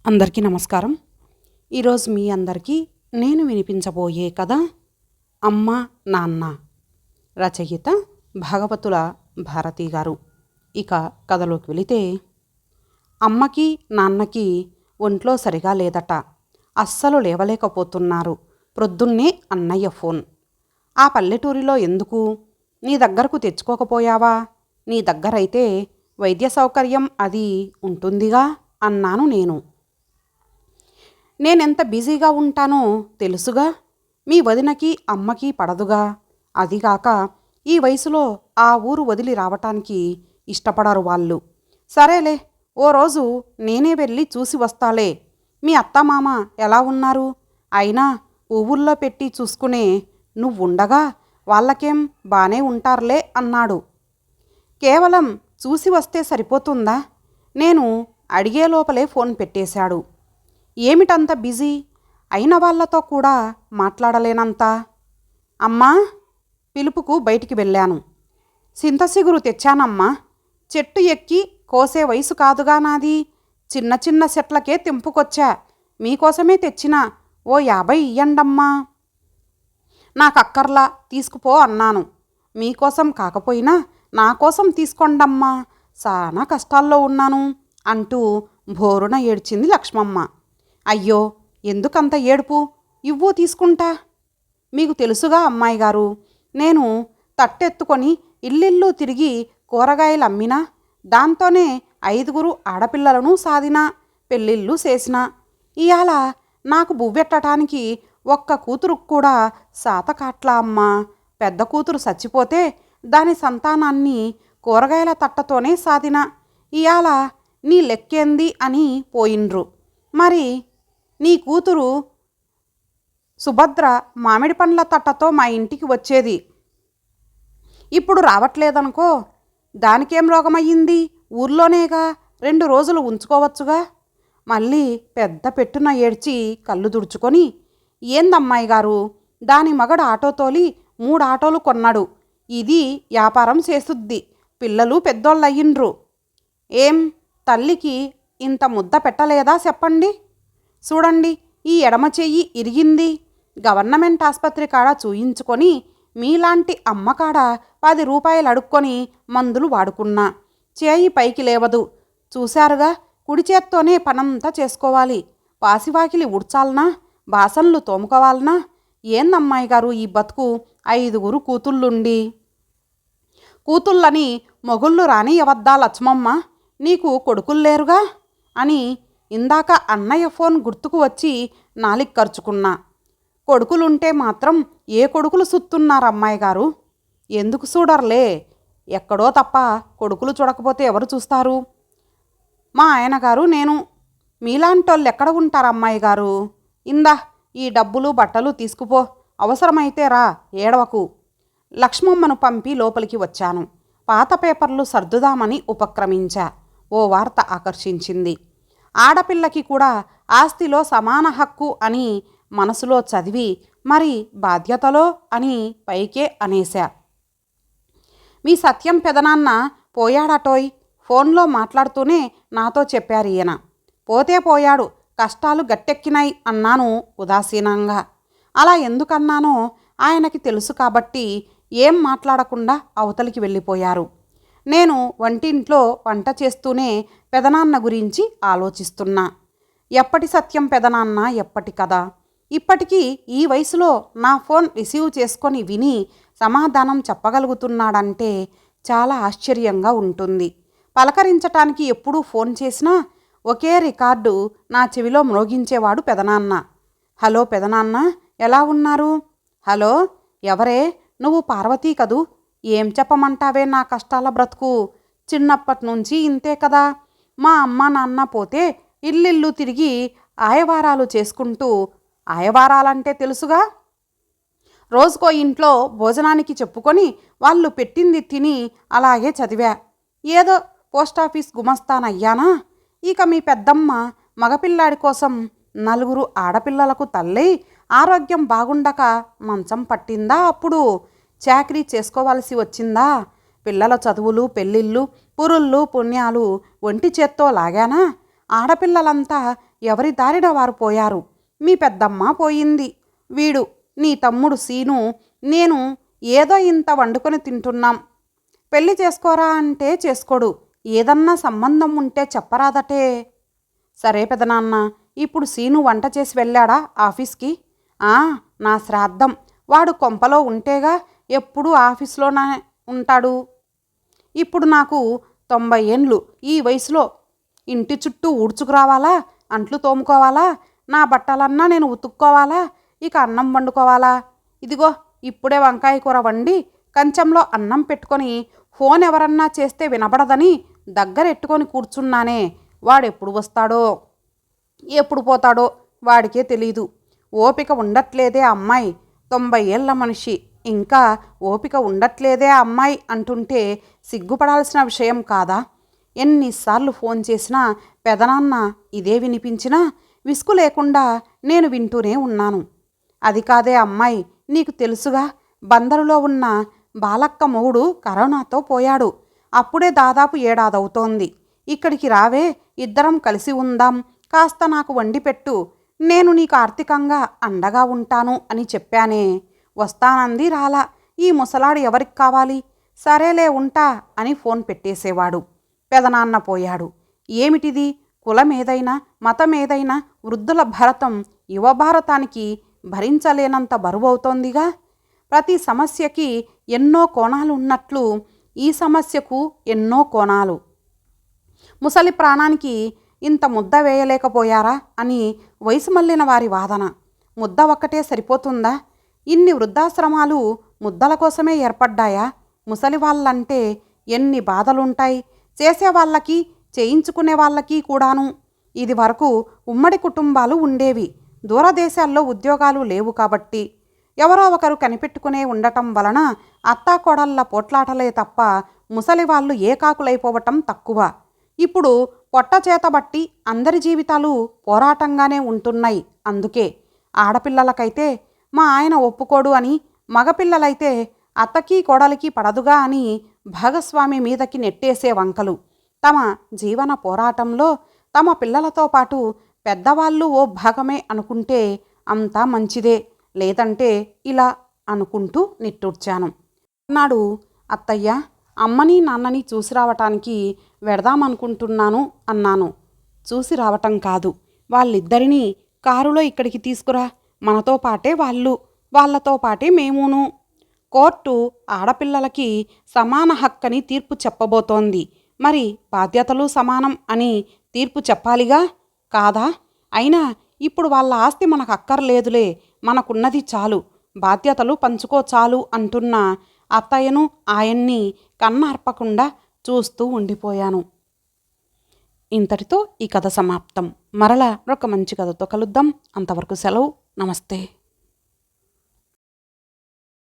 అందరికీ నమస్కారం. ఈరోజు మీ అందరికీ నేను వినిపించబోయే కథ అమ్మ నాన్న. రచయిత భాగవతుల భారతి గారు. ఇక కథలోకి వెళితే, అమ్మకి నాన్నకి ఒంట్లో సరిగా లేదట. అస్సలు లేవలేకపోతున్నారు. ప్రొద్దున్నే అన్నయ్య ఫోన్. ఆ పల్లెటూరిలో ఎందుకు? నీ దగ్గరకు తెచ్చుకోకపోయావా? నీ దగ్గరైతే వైద్య సౌకర్యం అది ఉంటుందిగా అన్నాను నేను. నేనెంత బిజీగా ఉంటానో తెలుసుగా. మీ వదినకి అమ్మకి పడదుగా. అదిగాక ఈ వయసులో ఆ ఊరు వదిలి రావటానికి ఇష్టపడరు వాళ్ళు. సరేలే, ఓ రోజు నేనే వెళ్ళి చూసి వస్తాలే. మీ అత్తమామ ఎలా ఉన్నారు? అయినా పువ్వుల్లో పెట్టి చూసుకునే నువ్వుండగా వాళ్ళకేం బానే ఉంటారులే అన్నాడు. కేవలం చూసి వస్తే సరిపోతుందా? నేను అడిగే లోపలే ఫోన్ పెట్టేశాడు. ఏమిటంత బిజీ? అయిన వాళ్లతో కూడా మాట్లాడలేనంత. అమ్మా పిలుపుకు బయటికి వెళ్ళాను. సింతసిగురు తెచ్చానమ్మా. చెట్టు ఎక్కి కోసే వయసు కాదుగా నాది. చిన్న చిన్న చెట్లకే తెంపుకొచ్చా. మీకోసమే తెచ్చిన ఓ 50 ఇయ్యండమ్మా. నాకక్కర్లా, తీసుకుపో అన్నాను. మీకోసం కాకపోయినా నా కోసం తీసుకోండమ్మా, చాలా కష్టాల్లో ఉన్నాను అంటూ భోరున ఏడ్చింది లక్ష్మమ్మ. అయ్యో, ఎందుకంత ఏడుపు? ఇవ్వు, తీసుకుంటా. మీకు తెలుసుగా అమ్మాయి గారు, నేను తట్టెత్తుకొని ఇల్లిల్లు తిరిగి కూరగాయలు అమ్మినా, దాంతోనే 5 ఆడపిల్లలను సాదినా, పెళ్ళిళ్ళు చేసినా. ఇవాళ నాకు బువ్వెట్టడానికి ఒక్క కూతురు కూడా సాతకాట్లా అమ్మా. పెద్ద కూతురు చచ్చిపోతే దాని సంతానాన్ని కూరగాయల తట్టతోనే సాదినా. ఇవాళ నీ లెక్కేంది అని పోయిండ్రు. మరి నీ కూతురు సుభద్ర మామిడి పండ్ల తట్టతో మా ఇంటికి వచ్చేది. ఇప్పుడు రావట్లేదనుకో. దానికేం రోగమయ్యింది? ఊర్లోనేగా, 2 రోజులు ఉంచుకోవచ్చుగా. మళ్ళీ పెద్ద పెట్టున ఏడ్చి కళ్ళు తుడుచుకొని, ఏందమ్మాయి గారు, దాని మగడు ఆటో తోలి 3 ఆటోలు కొన్నాడు. ఇది వ్యాపారం చేస్తుద్ది. పిల్లలు పెద్దోళ్ళయ్యిండ్రు. ఏం తల్లికి ఇంత ముద్ద పెట్టలేదా చెప్పండి? చూడండి, ఈ ఎడమ చెయ్యి ఇరిగింది. గవర్నమెంట్ ఆసుపత్రి కాడ చూయించుకొని మీలాంటి అమ్మకాడ 10 రూపాయలు అడుక్కొని మందులు వాడుకున్నా. చేయి పైకి లేవదు. చూశారుగా, కుడి చేత్తోనే పనంతా చేసుకోవాలి. పాసివాకిలి ఉడ్చాలనా, బాసన్లు తోముకోవాలనా? ఏందమ్మాయి గారు ఈ బతుకు? 5 కూతుళ్ళుండి కూతుళ్ళని మొగుళ్ళు రానియవద్దా లక్ష్మమ్మ? నీకు కొడుకుల్లేరుగా అని ఇందాక అన్నయ్య ఫోన్ గుర్తుకు వచ్చి నాలిక్ ఖర్చుకున్నా. కొడుకులుంటే మాత్రం ఏ కొడుకులు సుత్తున్నారమ్మాయి గారు? ఎందుకు చూడర్లే, ఎక్కడో తప్ప కొడుకులు చూడకపోతే ఎవరు చూస్తారు? మా ఆయనగారు నేను. మీలాంటోళ్ళు ఎక్కడ ఉంటారమ్మాయి గారు? ఇందా ఈ డబ్బులు బట్టలు తీసుకుపో, అవసరమైతే రా, ఏడవకు. లక్ష్మమ్మను పంపి లోపలికి వచ్చాను. పాత పేపర్లు సర్దుదామని ఉపక్రమించా. ఓ వార్త ఆకర్షించింది. ఆడపిల్లకి కూడా ఆస్తిలో సమాన హక్కు అని మనసులో చదివి, మరి బాధ్యతలో అని పైకే అనేశా. మీ సత్యం పెదనాన్న పోయాడటోయ్. ఫోన్లో మాట్లాడుతూనే నాతో చెప్పారు ఈయన. పోతే పోయాడు, కష్టాలు గట్టెక్కినాయి అన్నాను ఉదాసీనంగా. అలా ఎందుకన్నానో ఆయనకి తెలుసు కాబట్టి ఏం మాట్లాడకుండా అవతలికి వెళ్ళిపోయారు. నేను వంటింట్లో వంట చేస్తూనే పెదనాన్న గురించి ఆలోచిస్తున్నా. ఎప్పటి సత్యం పెదనాన్న, ఎప్పటి కదా. ఇప్పటికీ ఈ వయసులో నా ఫోన్ రిసీవ్ చేసుకొని విని సమాధానం చెప్పగలుగుతున్నాడంటే చాలా ఆశ్చర్యంగా ఉంటుంది. పలకరించటానికి ఎప్పుడూ ఫోన్ చేసినా ఒకే రికార్డు నా చెవిలో మ్రోగించేవాడు పెదనాన్న. హలో పెదనాన్న, ఎలా ఉన్నారు? హలో, ఎవరే? నువ్వు పార్వతీ కదూ? ఏం చెప్పమంటావే నా కష్టాల బ్రతుకు? చిన్నప్పటి నుంచి ఇంతే కదా. మా అమ్మ నాన్న పోతే ఇల్లిల్లు తిరిగి ఆయవారాలు చేసుకుంటూ, ఆయవారాలంటే తెలుసుగా, రోజుకో ఇంట్లో భోజనానికి చెప్పుకొని వాళ్ళు పెట్టింది తిని అలాగే చదివా. ఏదో పోస్టాఫీస్ గుమస్తానయ్యానా. ఇక మీ పెద్దమ్మ మగపిల్లాడి కోసం 4 ఆడపిల్లలకు తల్లై ఆరోగ్యం బాగుండక మంచం పట్టిందా? అప్పుడు చాకరీ చేసుకోవాల్సి వచ్చిందా? పిల్లల చదువులు, పెళ్ళిళ్ళు, పురుళ్ళు, పుణ్యాలు ఒంటి చేత్తో లాగానా? ఆడపిల్లలంతా ఎవరి దారిన వారు పోయారు. మీ పెద్దమ్మ పోయింది. వీడు నీ తమ్ముడు సీను, నేను ఏదో ఇంత వండుకొని తింటున్నాం. పెళ్లి చేసుకోరా అంటే చేసుకోడు. ఏదన్నా సంబంధం ఉంటే చెప్పరాదటే. సరే పెదనాన్న, ఇప్పుడు సీను వంట చేసి వెళ్ళాడా ఆఫీస్కి? నా శ్రాద్ధం. వాడు కొంపలో ఉంటేగా ఎప్పుడూ ఆఫీస్లోనే ఉంటాడు. ఇప్పుడు నాకు 90 ఏండ్లు. ఈ వయసులో ఇంటి చుట్టూ ఊడ్చుకురావాలా, అంట్లు తోముకోవాలా, నా బట్టలన్నా నేను ఉతుక్కోవాలా, ఇక అన్నం వండుకోవాలా. ఇదిగో ఇప్పుడే వంకాయ కూర వండి కంచంలో అన్నం పెట్టుకొని ఫోన్ ఎవరన్నా చేస్తే వినబడదని దగ్గరెట్టుకొని కూర్చున్నానే. వాడెప్పుడు వస్తాడో ఎప్పుడు పోతాడో వాడికే తెలీదు. ఓపిక ఉండట్లేదే అమ్మాయి. 90 ఏళ్ల మనిషి, ఇంకా ఓపిక ఉండట్లేదే అమ్మాయి అంటుంటే సిగ్గుపడాల్సిన విషయం కాదా? ఎన్నిసార్లు ఫోన్ చేసినా పెదనాన్న ఇదే వినిపించినా విసుగు లేకుండా నేను వింటూనే ఉన్నాను. అది కాదే అమ్మాయి, నీకు తెలుసుగా, బందరులో ఉన్న బాలక్క మొగుడు కరోనాతో పోయాడు. అప్పుడే దాదాపు ఏడాదవుతోంది. ఇక్కడికి రావే, ఇద్దరం కలిసి ఉందాం, కాస్త నాకు వండి పెట్టు, నేను నీకు ఆర్థికంగా అండగా ఉంటాను అని చెప్పానే. వస్తానంది రాలా. ఈ ముసలాడు ఎవరికి కావాలి? సరేలే ఉంటా అని ఫోన్ పెట్టేసేవాడు. పెదనాన్న పోయాడు. ఏమిటిది? కులమేదైనా మతమేదైనా వృద్ధుల భరతం యువభారతానికి భరించలేనంత బరువవుతోందిగా. ప్రతి సమస్యకి ఎన్నో కోణాలు ఉన్నట్లు ఈ సమస్యకు ఎన్నో కోణాలు. ముసలి ప్రాణానికి ఇంత ముద్ద వేయలేకపోయారా అని వయసు మళ్ళిన వారి వాదన. ముద్ద ఒక్కటే సరిపోతుందా? ఇన్ని వృద్ధాశ్రమాలు ముద్దల కోసమే ఏర్పడ్డాయా? ముసలి వాళ్ళంటే ఎన్ని బాధలుంటాయి, చేసేవాళ్ళకి చేయించుకునే వాళ్ళకి కూడాను. ఇది వరకు ఉమ్మడి కుటుంబాలు ఉండేవి. దూరదేశాల్లో ఉద్యోగాలు లేవు కాబట్టి ఎవరో ఒకరు కనిపెట్టుకునే ఉండటం వలన అత్తాకోడళ్ళ పోట్లాటలే తప్ప ముసలివాళ్ళు ఏకాకులైపోవటం తక్కువ. ఇప్పుడు పొట్ట చేతబట్టి అందరి జీవితాలు పోరాటంగానే ఉంటున్నాయి. అందుకే ఆడపిల్లలకైతే మా ఆయన ఒప్పుకోడు అని, మగపిల్లలైతే అత్తకి కోడలికి పడదుగా అని భాగస్వామి మీదకి నెట్టేసే వంకలు. తమ జీవన పోరాటంలో తమ పిల్లలతో పాటు పెద్దవాళ్ళు ఓ భాగమే అనుకుంటే అంతా మంచిదే, లేదంటే ఇలా అనుకుంటూ నిట్టూర్చాను. నాడు అత్తయ్య, అమ్మని నాన్నని చూసి రావటానికి వెడదామనుకుంటున్నాను అన్నాను. చూసి రావటం కాదు, వాళ్ళిద్దరినీ కారులో ఇక్కడికి తీసుకురా. మనతో పాటే వాళ్ళు, వాళ్ళతో పాటే మేమును. కోర్టు ఆడపిల్లలకి సమాన హక్కని తీర్పు చెప్పబోతోంది. మరి బాధ్యతలు సమానం అని తీర్పు చెప్పాలిగా, కాదా? అయినా ఇప్పుడు వాళ్ళ ఆస్తి మనకు అక్కర్లేదులే, మనకున్నది చాలు, బాధ్యతలు పంచుకో చాలు అంటున్న అత్తయ్యను ఆయన్ని కన్నార్పకుండా చూస్తూ ఉండిపోయాను. ఇంతటితో ఈ కథ సమాప్తం. మరలా ఒక మంచి కథతో కలుద్దాం. అంతవరకు సెలవు. నమస్తే.